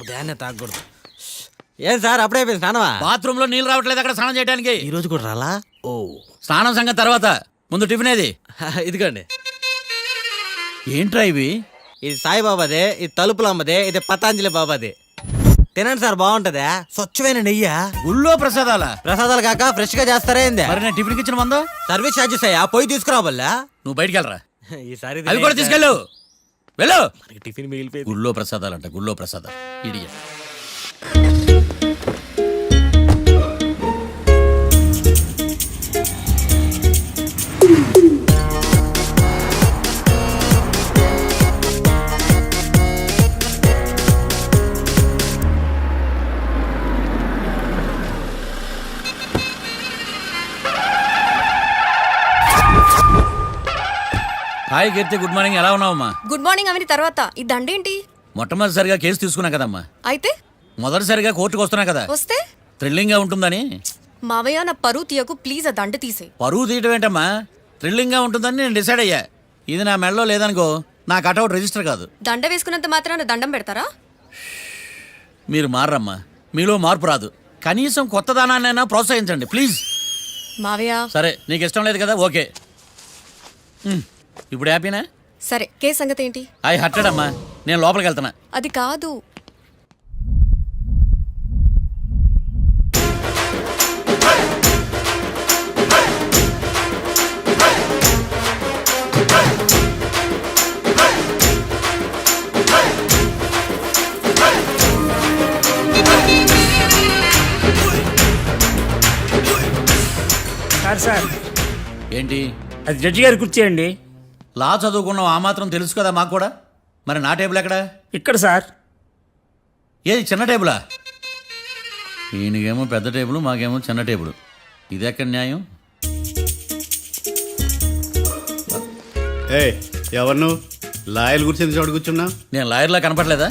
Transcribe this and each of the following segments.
ఉదయాన్నే తాగకూడదు. ఏం సార్ అప్పుడే అయిపోయింది స్నానమా? బాత్రూమ్ లో నీళ్ళు రావట్లేదు అక్కడ స్నానం చేయడానికి. ఈ రోజు కూడా రాలా? ఓ స్నానం సంగతి తర్వాత, ముందు టిఫిన్ ఏది? ఇదిగోండి. ఏంట్రా ఇవి? ఇది సాయిబాబాదే, ఇది తలుపులమ్మదే, ఇది పతాంజలి బాబాదే. తినండి సార్, బాగుంటదా? స్వచ్ఛమైన నెయ్యా. గుళ్ళో ప్రసాదాలా? ప్రసాదాలు కాక ఫ్రెష్ గా చేస్తారా ఏంది? మరి నేను టిఫిన్ ఇచ్చిన మందో సర్వీస్ ఛార్జెస్ అయ్యా, పోయి తీసుకురావాలా? నువ్వు బయటికి వెళ్ళరా. ఈసారి అవి కూడా తీసుకెళ్ళు, వెళ్ళు. టిఫిన్ మిగిలిపోయింది. గుళ్ళో ప్రసాదాలంట, గుళ్ళో ప్రసాదాలు. ఇడియ హాయ్ కీర్తి, గుడ్ మార్నింగ్. ఎలా ఉన్నావమ్మా? గుడ్ మార్నింగ్ అవని తర్వాత ఈ దండేంటి? మొట్టమొదటిసారిగా కేసు తీసుకున్నా కదమ్మా. అయితే మొదటిసారిగా కోర్టుకు వస్తున్నా కదా, వస్తే థ్రిల్లింగ్ గా ఉంటుందని. మావయ్య నా పరువు తీయకు ప్లీజ్, ఆ దండ తీసే. పరువు తీయటం ఏంటమ్మా, థ్రిల్లింగ్ గా ఉంటుందని నేను డిసైడ్ అయ్యా. ఇది నా మెడలో లేదనుకో, నా కటౌట్ రిజిస్టర్ కాదు. దండ వేసుకున్నంత మాత్రాన దండం పెడతారా? మీరు మారమ్మా, మీలో మార్పు రాదు. కనీసం కొత్త దానాన్నైనా ప్రోత్సహించండి ప్లీజ్. మావయ్య సరే, నీకు ఇష్టం లేదు కదా, ఓకే. ఇప్పుడు హ్యాపీనా? సరే, కేసు సంగతి ఏంటి? ఐ హర్టెడ్ అమ్మా, నేను లోపలికి వెళ్తున్నా. అది కాదు. సార్ ఏంటి? అది జడ్జి గారి కుర్చీ అండి. లా చదువుకున్నావు, ఆ మాత్రం తెలుసు కదా మాకు కూడా. మరి నా టేబుల్ ఎక్కడ? ఇక్కడ సార్. ఏది చిన్న టేబులా? ఈయనకేమో పెద్ద టేబుల్, మాకేమో చిన్న టేబుల్. ఇది ఎక్కడ న్యాయం? ఎవరు నువ్వు? లాయర్లు కూర్చొని చోటు కూర్చున్నా? నేను లాయర్లా కనపడలేదా?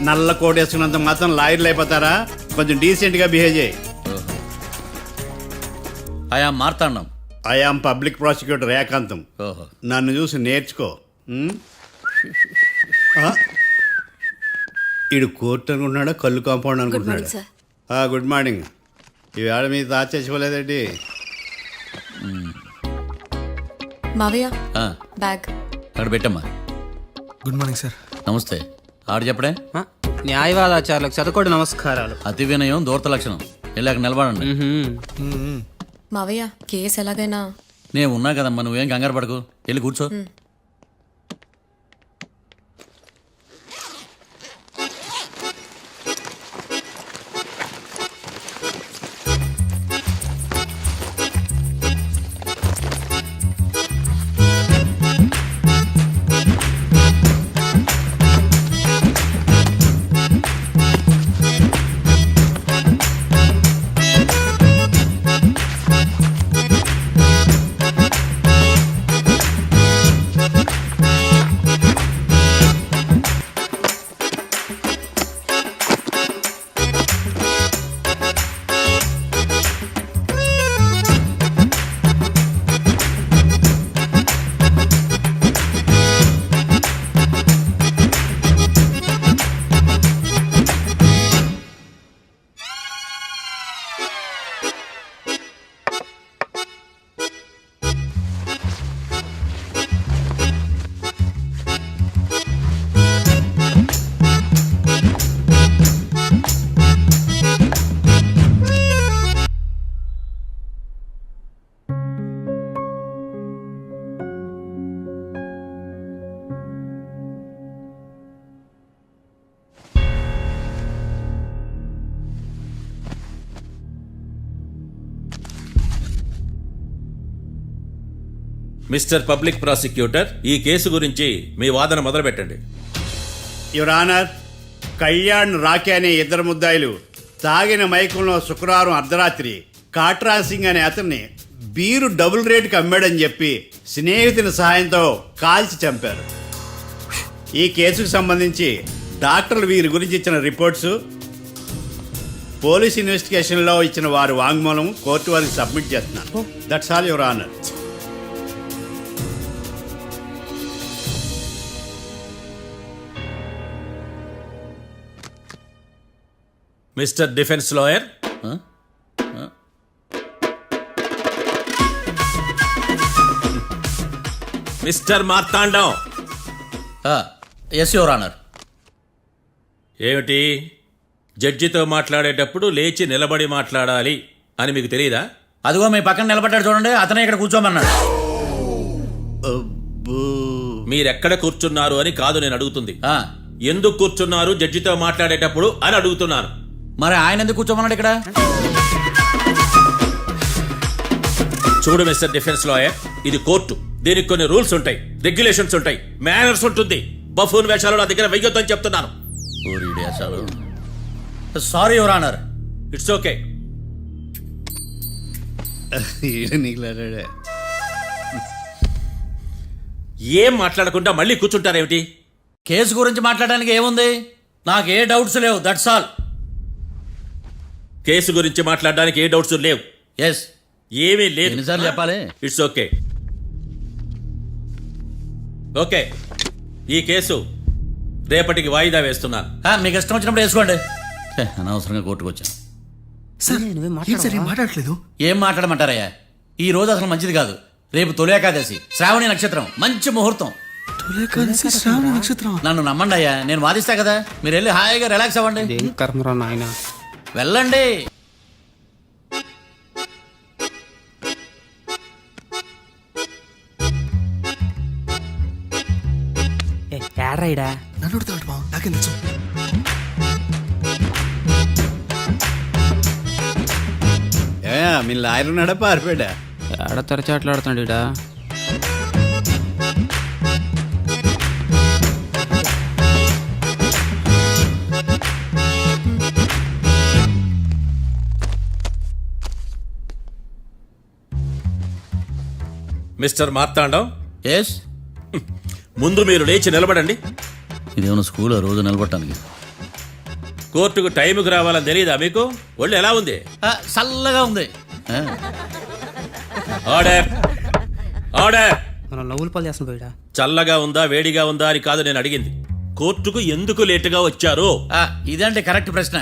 నల్ల కోట్ వేసుకున్నంత మాత్రం లాయర్లు అయిపోతారా? కొంచెం డీసెంట్గా బిహేవ్ చేయి. ఆయా మార్తాండం. ఐఆమ్ పబ్లిక్ ప్రాసిక్యూటర్ ఏకాంతం. ఓహో, నన్ను చూసి నేర్చుకో. ఈడు కోర్టు అనుకుంటున్నాడా, కళ్ళు కాంపౌండ్ అనుకుంటున్నాడా? Good morning. ఈవేళ మీ తాత చచ్చిపోలేదండి. మావయ్య ఆ, బ్యాగ్ అక్కడ పెట్టమ్మా. Good morning sir. నమస్తే. ఆడు చెప్పడే. న్యాయవాదాచారులకు చదువుకోండి నమస్కారాలు. అతి వినయం దూరత లక్షణం. వెళ్ళాక నిలబడండి. మావయ్య కేసు ఎలాగైనా. నేను ఉన్నా కదమ్మా, నువ్వేం కంగారు పడకు, వెళ్ళి కూర్చో. మిస్టర్ పబ్లిక్ ప్రాసిక్యూటర్, ఈ కేసు గురించి మీ వాదన మొదలు పెట్టండి. యువర్ ఆనర్, కళ్యాణ్ రాకే అనే ఇద్దరు ముద్దాయిలు తాగిన మైకంలో శుక్రవారం అర్ధరాత్రి కాట్రా సింగ్ అనే అతన్ని బీరు డబుల్ రేటుకి అమ్మాడని చెప్పి స్నేహితుని సహాయంతో కాల్చి చంపారు. ఈ కేసుకు సంబంధించి డాక్టర్లు వీరి గురించి ఇచ్చిన రిపోర్ట్స్, పోలీస్ ఇన్వెస్టిగేషన్లో ఇచ్చిన వారి వాంగ్మూలం కోర్టు వారికి సబ్మిట్ చేస్తున్నారు. That's all your honour. Mister defence lawyer, mister Marthandam. Yes your honour. ఏమిటి, జడ్జితో మాట్లాడేటప్పుడు లేచి నిలబడి మాట్లాడాలి అని మీకు తెలియదా? అదిగో మీ పక్కన నిలబడ్డాడు చూడండి, అతనే ఇక్కడ కూర్చోమన్నాడు. మీరెక్కడ కూర్చున్నారు అని కాదు నేను అడుగుతుంది. ఎందుకు కూర్చున్నారు జడ్జితో మాట్లాడేటప్పుడు అని అడుగుతున్నాను. మరి ఆయన ఎందుకు కూర్చోమన్నాడు ఇక్కడ? చూడు మిస్టర్ డిఫెన్స్ లాయర్, ఇది కోర్టు. దీనికి కొన్ని రూల్స్ ఉంటాయి, రెగ్యులేషన్స్ ఉంటాయి, మేనర్స్ ఉంటుంది. బఫూన్ వేషాలు నా దగ్గర వెయ్యొద్దని చెప్తున్నాను. Sorry your honour. It's okay. ఏం మాట్లాడకుండా మళ్ళీ కూర్చుంటారేమిటి? కేసు గురించి మాట్లాడడానికి ఏముంది? నాకు ఏ డౌట్స్ లేవు, దట్స్ ఆల్. కేసు గురించి మాట్లాడడానికి ఏ డౌట్స్ లేవు? ఎస్. ఏమీ లేదు. ఎన్నిసార్లు చెప్పాలి? It's okay. ఓకే, ఈ కేసు రేపటికి వాయిదా వేస్తున్నాను. మీకు ఇష్టం వచ్చినప్పుడు వేసుకోండి. అనవసరంగా కోర్టుకు వచ్చాను. సార్ ఏంటి సార్ ఏం మాట్లాడట్లేదు? ఏం మాట్లాడమంటారయ్యా? ఈ రోజు అసలు మంచిది కాదు. రేపు తొలి ఏకాదశి, శ్రావణి నక్షత్రం, మంచి ముహూర్తం. తొలేకాదశి శ్రావణ నక్షత్రం. నన్ను నమ్మండి అయ్యా, నేను వాదిస్తా కదా. మీరు వెళ్ళి హాయిగా రిలాక్స్ అవ్వండి. ఏం కర్మరా నాయన. వెళ్ళండి. ఏడ్రైడా నన్ను అడుగుతాడు బావ, నాకేం తెలుసు? మీ లాయర్ ఉన్నాడా పారిపోయాడా? ఏడ తెరచాట్లాడుతున్నాడు ఇడా. Mister Marthandam, yes. ముందు మీరు లేచి నిలబడండి. ఇదేమన్నా స్కూల్ రోజు నిలబడటానికి? కోర్టుకు టైంకి రావాలని తెలియదా మీకు? ఒళ్ళు ఎలా ఉంది? చల్లగా ఉంది. Order, order. మనం నవ్వులు పాలు చేస్తున్నాం పోయిడా. చల్లగా ఉందా వేడిగా ఉందా అని కాదు నేను అడిగింది. కోర్టుకు ఎందుకు లేటుగా వచ్చారు? ఇదంటే కరెక్ట్ ప్రశ్న.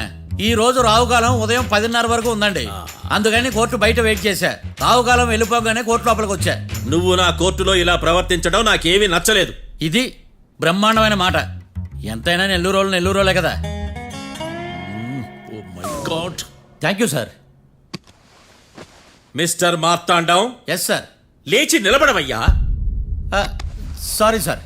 ఈ రోజు రావుకాలం ఉదయం 10:30 వరకు ఉందండి. అందుకని కోర్టు బయట వెయిట్ చేశా. రావుకాలం వెళ్ళిపోగానే కోర్టు లోపలికి వచ్చా. నువ్వు నా కోర్టులో ఇలా ప్రవర్తించడం నాకేమీ నచ్చలేదు. ఇది బ్రహ్మాండమైన మాట. ఎంతైనా నెల్లూరులే కదా. Oh my god. Thank you sir. Mister Marthandam, yes sir. లేచి నిలబడవయ్యా. Sorry sir.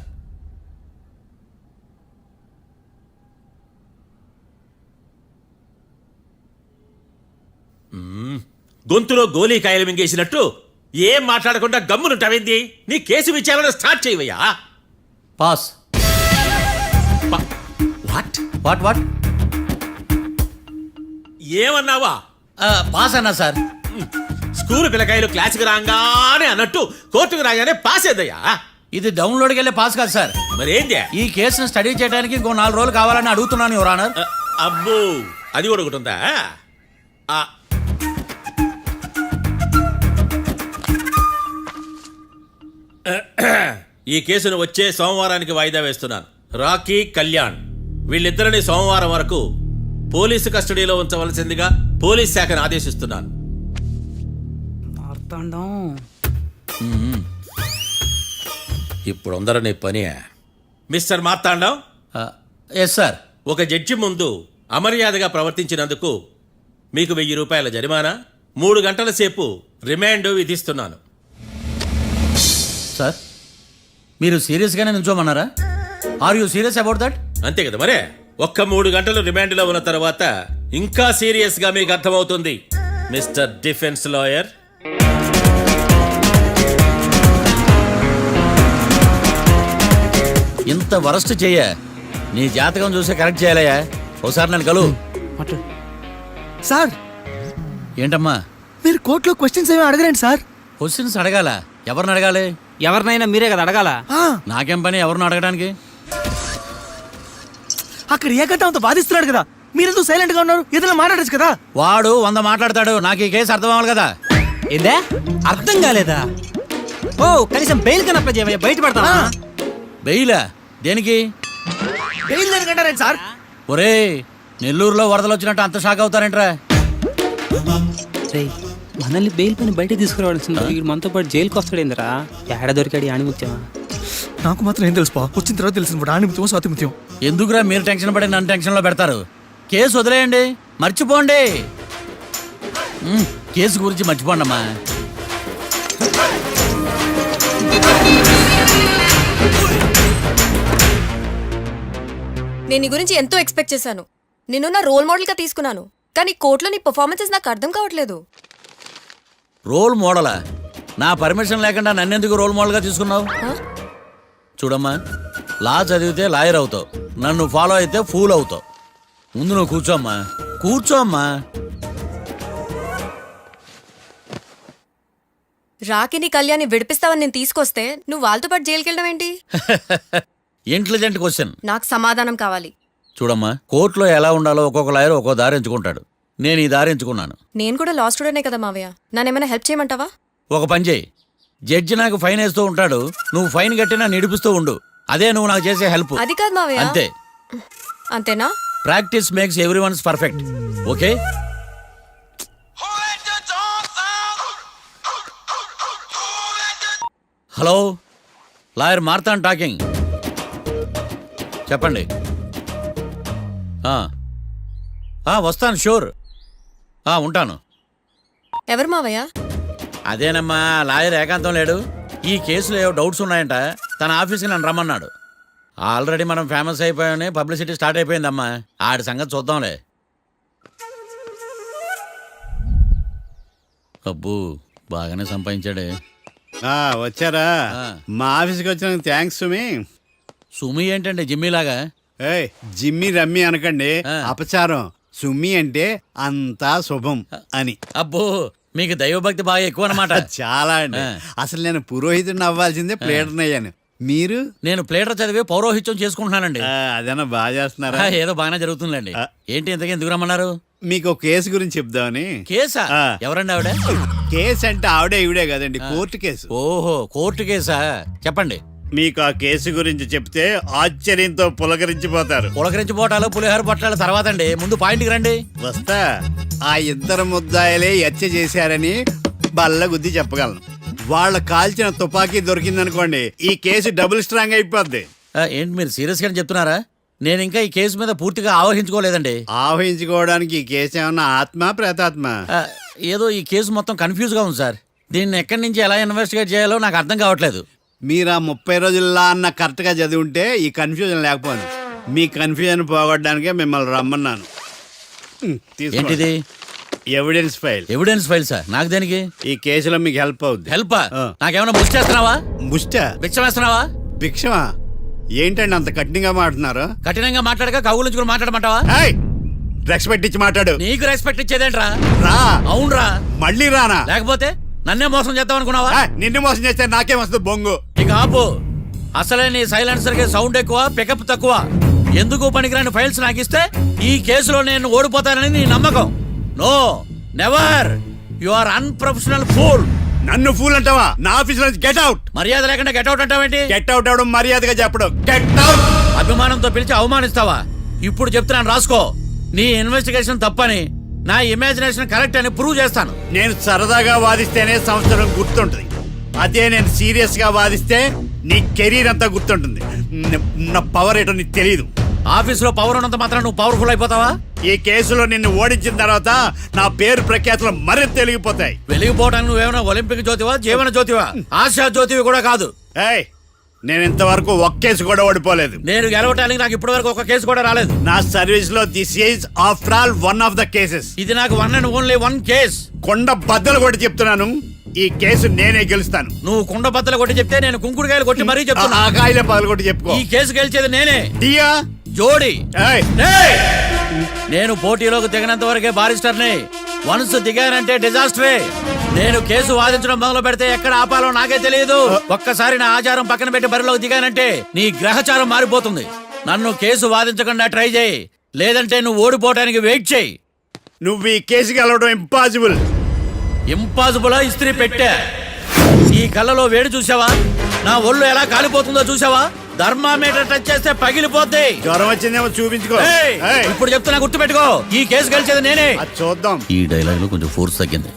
గొంతులో గోలీకాయలు మింగేసినట్టు ఏం మాట్లాడకుండా గమ్మునుంటావేంది? నీ కేసు విచారణ స్టార్ట్ చేయవయ్యా. పాస్. వాట్ వాట్ వాట్ ఏమన్నావా? పాస్ అన్నా సార్. స్కూల్ పిల్లకాయలు క్లాసుకు రాగానే అన్నట్టు కోర్టుకు రాగానే పాస్ ఏదయ్యా? ఇది డౌన్లోడ్కి వెళ్ళే పాస్ కాదు సార్. మరేంది? ఈ కేసును స్టడీ చేయడానికి ఇంకో 4 రోజులు కావాలని అడుగుతున్నాను యువర్ ఆనర్. అబ్బో, అది కూడా ఒకటి ఉందా? ఈ కేసును వచ్చే సోమవారానికి వాయిదా వేస్తున్నాను. రాకీ, కళ్యాణ్ వీళ్ళిద్దరిని సోమవారం వరకు పోలీసు కస్టడీలో ఉంచవలసిందిగా పోలీస్ శాఖను ఆదేశిస్తున్నాను. ఇప్పుడు అందరూ పని. Mister Marthandam, yes sir. ఒక జడ్జి ముందు అమర్యాదగా ప్రవర్తించినందుకు మీకు 1000 రూపాయల జరిమానా, 3 గంటల సేపు రిమాండ్ విధిస్తున్నాను. సార్, మీరు సీరియస్గానే నిల్చోమన్నారా? Are you serious about that? అంతే కదా మరే. ఒక్క 3 గంటలు రిమాండ్లో ఉన్న తర్వాత ఇంకా సీరియస్గా మీకు అర్థమవుతుంది. మిస్టర్ డిఫెన్స్ లాయర్, ఇంత వరస్ట్ చెయ్య నీ జాతకం చూసి కరెక్ట్ చేయాలయ్యా. ఒకసారి నన్ను కలు. సార్ ఏంటమ్మా? మీరు కోర్టులో క్వశ్చన్స్ ఏమీ అడగరండి సార్. క్వశ్చన్స్ అడగాల? ఎవరిని అడగాలి? ఎవరినైనా మీరే కదా అడగాల. నాకేం పని ఎవరిని అడగడానికి? అక్కడ ఏకతాంతో బాధిస్తున్నాడు కదా, మీరెందుకు సైలెంట్ గా ఉన్నారు? ఏదైనా మాట్లాడచ్చు కదా. వాడు 100 మాట్లాడతాడు. నాకు ఈ కేసు అర్థం అవ్వాలి కదా. ఏందే అర్థం కాలేదా? ఓ కనీసం బెయిల్ కన్నా అప్లై చేయవయ్యా, బయట పడతా. బెయిలా? దేనికి? బెయిల్ దేనికంటారండి సార్? ఒరే, నెల్లూరులో వరదలు వచ్చినట్టు అంత షాక్ అవుతారేంట్రా? రేయ్ మనల్ని బెయిల్ పని బయట తీసుకురావాల్సింది వీడు మనతో పాటు జైలుకి వస్తాడేందిరా? ఏడ దొరికాడు ఆణిముత్యమా? నాకు మాత్రం ఏం తెలుసు వచ్చిన తర్వాత తెలిసిన ఆణిముత్యం స్వాతిముత్యం. ఎందుకురా మీరు టెన్షన్ పడి నన్ను టెన్షన్లో పెడతారు? కేసు వదిలేయండి, మర్చిపోండి. కేసు గురించి మర్చిపోండి అమ్మా. నేను నీ గురించి ఎంతో ఎక్స్పెక్ట్ చేశాను. నిన్ను నా రోల్ మోడల్గా తీసుకున్నాను. కానీ కోర్టులో నీ పర్ఫార్మెన్సెస్ నాకు అర్థం కావట్లేదు. రోల్ మోడలా? నా పర్మిషన్ లేకుండా నన్నెందుకు రోల్ మోడల్గా తీసుకున్నావు? చూడమ్మా, లా చదివితే లాయర్ అవుతావు, నన్ను ఫాలో అయితే ఫూల్ అవుతావు. ముందు నువ్వు కూర్చోమ్మా, కూర్చోమ్మా. రాకిని కళ్యాణ్ని విడిపిస్తావని నేను తీసుకొస్తే నువ్వు వాళ్ళతో పాటు జైలుకి వెళ్ళడం ఏంటి? Intelligent question. నాకు సమాధానం కావాలి. చూడమ్మా, కోర్టులో ఎలా ఉండాలో ఒక్కొక్క లాయర్ ఒక్కో దారి ఎంచుకుంటాడు. నేను ఈ దారి ఎంచుకున్నాను. నేను కూడా లా స్టూడెంటే కదా మావయ్య, నన్నేమైనా హెల్ప్ చేయమంటావా? ఒక పని చేయి, జడ్జి నాకు ఫైన్ వేస్తూ ఉంటాడు, నువ్వు ఫైన్ కట్టినా నిడిపిస్తూ ఉండు. అదే నువ్వు నాకు చేసే హెల్ప్. అది కాదు మావయ్య. అంతే. అంతేనా? Practice makes every ones perfect. Okay. Hello, lawyer Marthan talking. చెప్పండి. వస్తాను, షూర్. ఉంటాను. ఎవరు మావయ్య? అదేనమ్మా, లాయర్ ఏకాంతం లేడు. ఈ కేసులో ఏవో డౌట్స్ ఉన్నాయంట, తన ఆఫీస్కి నన్ను రమ్మన్నాడు. ఆల్రెడీ మనం ఫేమస్ అయిపోయామని పబ్లిసిటీ స్టార్ట్ అయిపోయిందమ్మా. ఆడి సంగతి చూద్దాంలే. అబ్బు, బాగానే సంపాదించాడే. వచ్చారా? ఆ. మా ఆఫీస్కి వచ్చినందుకు థ్యాంక్స్ సుమి. సుమి ఏంటండి జిమ్మీలాగా? ఏయ్, జిమ్మి రమ్మి అనకండి, ఆ. అపచారం. సుమి అంటే అంతా శుభం అని. అబ్బో, మీకు దైవభక్తి బాగా ఎక్కువ అన్నమాట. చాలా అండి. ఆ. అసలు నేను పురోహితుడిని అవ్వాల్సిందే ప్లేటర్ని అయ్యాను. మీరు? నేను ప్లేటర్ చదివి పౌరోహిత్యం చేసుకుంటున్నానండి. అదేనా బాగా చేస్తున్నారా? ఏదో బాగానే జరుగుతుందండి. ఆ. ఏంటి ఇంతకీ ఎందుకు రమ్మన్నారు? మీకు ఒక కేసు గురించి చెప్దామని. కేసా? ఆ. ఎవరండి ఆవిడ? కేసు అంటే ఆవిడే ఈవిడే కదండి, కోర్టు కేసు. ఓహో, కోర్టు కేసా? చెప్పండి. మీకు ఆ కేసు గురించి చెప్తే ఆశ్చర్యంతో పులకరించిపోతారు. పులకరించిపోవటాలు పులిహోర పొట్టాలు తర్వాత అండి, ముందు పాయింట్కి రండి. వస్తా. ఆ ఇద్దరు ముద్దాయలే హత్య చేశారని బల్ల గుద్ది చెప్పగలను. వాళ్ళ కాల్చిన తుపాకీ దొరికిందనుకోండి, ఈ కేసు డబుల్ స్ట్రాంగ్ అయిపోద్ది. ఏంటి మీరు సీరియస్ గా చెప్తున్నారా? నేను ఇంకా ఈ కేసు మీద పూర్తిగా ఆవహించుకోలేదండి. ఆవహించుకోవడానికి ఈ కేసు ఏమన్నా ఆత్మ ప్రేతాత్మ? ఏదో ఈ కేసు మొత్తం కన్ఫ్యూజ్ గా ఉంది సార్. దీన్ని ఎక్కడి నుంచి ఎలా ఇన్వెస్టిగేట్ చేయాలో నాకు అర్థం కావట్లేదు. మీరు ఆ 30 రోజుల్లో అన్న కరెక్ట్ గా చదివి ఉంటే ఈ కన్ఫ్యూజన్ లేకపోను. మీ కన్ఫ్యూజన్ పోగొట్టడానికే మిమ్మల్ని రమ్మన్నాను. తీసుకోండి. ఏంటిది? Evidence file. Evidence file sir? నాకు దేనికి? ఈ కేసులో మీకు హెల్ప్ అవుద్ది. హెల్ప్? ఆ. నాకేమైనా ముష్టి చేస్తున్నావా? ముష్ట? భిక్షం వేస్తున్నావా? భిక్షమా? ఏంటండి అంత కఠినంగా మాట్లాడుతున్నారు? కఠినంగా మాట్లాడక కవులుంచుకుని మాట్లాడమంటావా? రెస్పెక్ట్ ఇచ్చి మాట్లాడు. నీకు రెస్పెక్ట్ ఇచ్చేదేంట్రా? రా. అవునరా? మళ్ళీ రానా? లేకపోతే నన్నే మోసం చేద్దాం అనుకున్నావా? నిన్ను మోసం చేస్తే నాకేం వస్తుంది బొంగు? ఇక ఆపు. అసలే నీ సైలెన్సర్ కి సౌండ్ ఎక్కువ, పికప్ తక్కువ. ఎందుకు పనికిరాని ఫైల్స్ నాకు ఇస్తే ఈ కేసులో నేను ఓడిపోతానని నీ నమ్మకం. No, never. You are unprofessional fool. నన్ను ఫూల్ అంటావా? నా ఆఫీస్ నుంచి గెట్ అవుట్. మర్యాద లేకుండా గెట్అవుట్ అంటావేంటి? గెట్ అవుట్ అవడం మర్యాదగా చెప్పడం. Get out. అభిమానంతో పిలిచి అవమానిస్తావా? ఇప్పుడు చెప్తున్నాను, రాసుకో. నీ ఇన్వెస్టిగేషన్ తప్పని, నా ఇమాజినేషన్ కరెక్ట్ అని ప్రూవ్ చేస్తాను. నేను సరదాగా వాదిస్తేనే సంవత్సరం గుర్తుంటుంది. అదే నేను సీరియస్ గా వాదిస్తే నీ కెరీర్ అంతా గుర్తుంటుంది. నా పవర్ ఏంటో నీకు తెలియదు. ఆఫీసులో పవర్ ఉన్నంత మాత్రం నువ్వు పవర్ఫుల్ అయిపోతావా? ఈ కేసులో నిన్ను ఓడించిన తర్వాత నా పేరు ప్రఖ్యాతులు మరింత తెలిగిపోతాయి. వెలిగిపోవడానికి నువ్వేమైనా ఒలింపిక్ జ్యోతివా, జీవన జ్యోతివా? ఆశా జ్యోతివి కూడా కాదు. ఏయ్, నేను ఇంతవరకు ఒక్క కేసు కూడా ఓడిపోలేదు. నేను గెలవటానికి నాకు ఇప్పటి వరకు ఒక కేసు కూడా రాలేదు. నా సర్వీస్ లో this is after all one of the cases. ఇది నాకు one and only one case. కొండ బద్దలు కూడా చెప్తున్నాను, ఈ కేసు నేనే గెలుస్తాను. నువ్వు కుండ బద్దలు కొట్టి చెప్తే నేను కుంకుడుకాయలు కొట్టి మరీ చెప్తున్నా. ఆ కాయల పగలు కూడా చెప్పుకో. ఈ కేసు గెలిచేది నేనే. డియా జోడి. ఏయ్, ఏయ్! నేను పోటీలోకి దిగినంత వరకే బారిస్టర్ని. వన్స్ దిగానంటే డిజాస్టరే. నేను కేసు వాదించడం మొదలు పెడితే ఎక్కడ ఆపాలో నాకే తెలియదు. ఒక్కసారి నా ఆచారం పక్కన పెట్టి బరిలోకి దిగానంటే నీ గ్రహచారం మారిపోతుంది. నన్ను కేసు వాదించకుండా ట్రై చేయి, లేదంటే నువ్వు ఓడిపోవడానికి వెయిట్ చేయి. నువ్వు ఈ కేసు గెలవడం ఇంపాసిబుల్. ఇంపాసిబుల్ ఇస్త్రీ పెట్టా. ఈ కళ్ళలో వేడి చూసావా? నా ఒళ్ళు ఎలా కాలిపోతుందో చూసావా? థర్మామీటర్ టచ్ చేస్తే పగిలిపోద్ది. జ్వరం వచ్చిందేమో చూపించుకో. ఏయ్, ఏయ్, ఇప్పుడు చెప్తున్నా గుర్తుపెట్టుకో, ఈ కేసు గెలిచేది నేనే. అది చూద్దాం. ఈ డైలాగ్ లో కొంచెం ఫోర్స్ తగ్గింది.